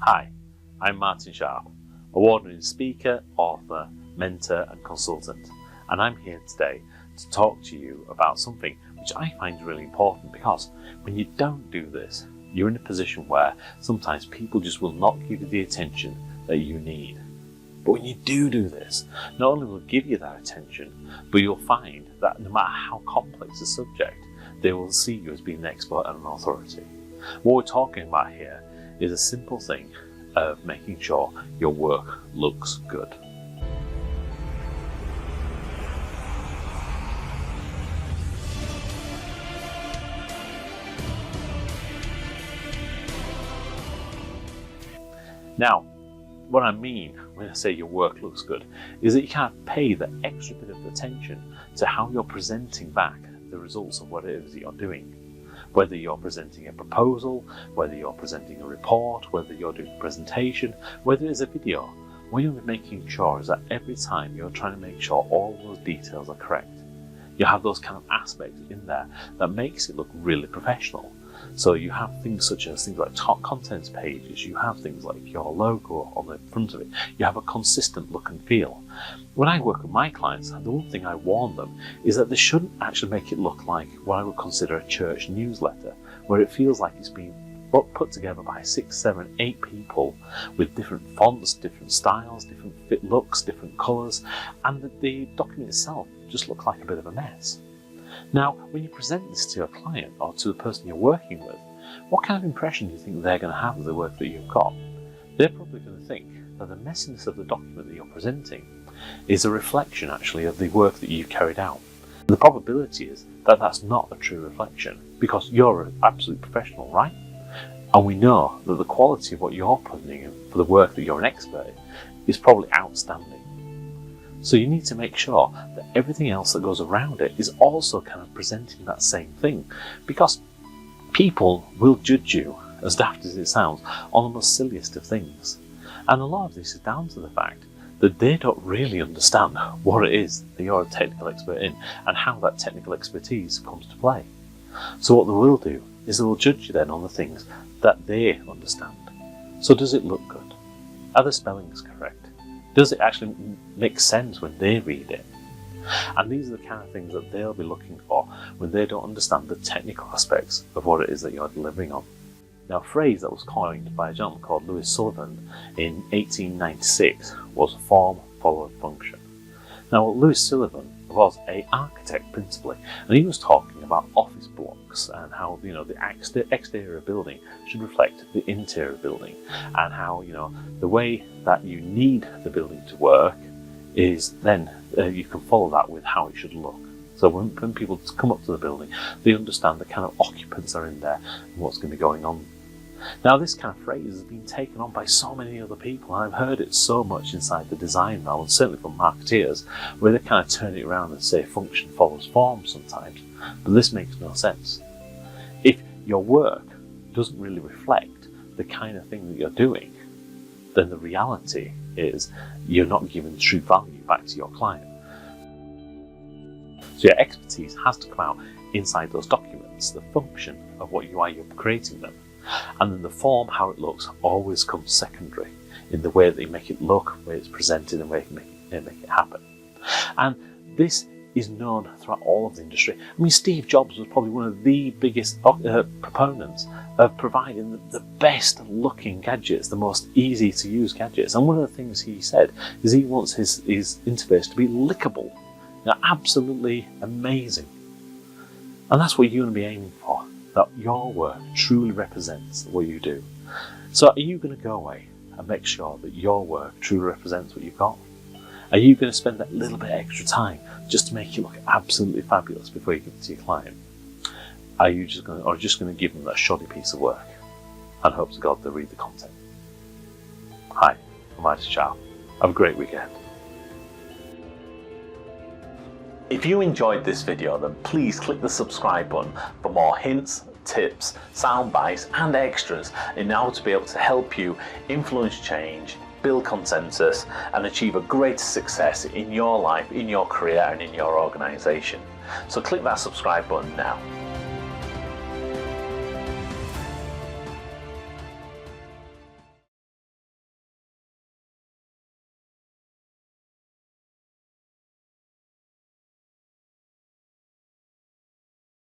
Hi, I'm Martin Sharp, award-winning speaker, author, mentor and consultant, and I'm here today to talk to you about something which I find really important, because when you don't do this, you're in a position where sometimes people just will not give you the attention that you need. But when you do this, not only will give you that attention, but you'll find that no matter how complex the subject, they will see you as being an expert and an authority. What we're talking about here is a simple thing of making sure your work looks good. Now, what I mean when I say your work looks good is that you can't pay the extra bit of attention to how you're presenting back the results of what it is that you're doing. Whether you're presenting a proposal, whether you're presenting a report, whether you're doing a presentation, whether it's a video, what you're making sure is that every time you're trying to make sure all those details are correct. You have those kind of aspects in there that makes it look really professional. So you have things such as things like top contents pages, you have things like your logo on the front of it, you have a consistent look and feel. When I work with my clients, the one thing I warn them is that they shouldn't actually make it look like what I would consider a church newsletter, where it feels like it's been put together by 6, 7, 8 people with different fonts, different styles, different fit looks, different colours, and that the document itself just looks like a bit of a mess. Now, when you present this to your client or to the person you're working with, what kind of impression do you think they're going to have of the work that you've got? They're probably going to think that the messiness of the document that you're presenting is a reflection actually of the work that you've carried out. The probability is that that's not a true reflection, because you're an absolute professional, right? And we know that the quality of what you're putting in for the work that you're an expert in is probably outstanding. So you need to make sure that everything else that goes around it is also kind of presenting that same thing, because people will judge you, as daft as it sounds, on the most silliest of things. And a lot of this is down to the fact that they don't really understand what it is that you're a technical expert in and how that technical expertise comes to play. So what they will do is they will judge you then on the things that they understand. So does it look good? Are the spellings correct? Does it actually make sense when they read it? And these are the kind of things that they'll be looking for when they don't understand the technical aspects of what it is that you're delivering on. Now, a phrase that was coined by a gentleman called Louis Sullivan in 1896 was form followed function. Now, Louis Sullivan was an architect principally, and he was talking about office blocks and how, the exterior building should reflect the interior building, and how, the way that you need the building to work is then you can follow that with how it should look. So when people come up to the building, they understand the kind of occupants are in there and what's going to be going on. Now, this kind of phrase has been taken on by so many other people, and I've heard it so much inside the design realm, and certainly from marketeers, where they kind of turn it around and say function follows form sometimes. But this makes no sense. If your work doesn't really reflect the kind of thing that you're doing, then the reality is you're not giving true value back to your client. So your expertise has to come out inside those documents, the function of what UI you're creating them. And then the form, how it looks, always comes secondary in the way that you make it look, the way it's presented, and the way you make it happen. And this is known throughout all of the industry. I mean, Steve Jobs was probably one of the biggest proponents of providing the best looking gadgets, the most easy to use gadgets. And one of the things he said is he wants his interface to be lickable. Absolutely amazing. And that's what you're going to be aiming for, that your work truly represents what you do. So are you going to go away and make sure that your work truly represents what you've got? Are you going to spend that little bit extra time just to make it look absolutely fabulous before you give it to your client? Are you just going to give them that shoddy piece of work and hope to God they'll read the content? Hi, I'm Martin Sharp. Have a great weekend. If you enjoyed this video, then please click the subscribe button for more hints, tips, sound bites and extras in order to be able to help you influence change, build consensus and achieve a greater success in your life, in your career and in your organisation. So click that subscribe button now.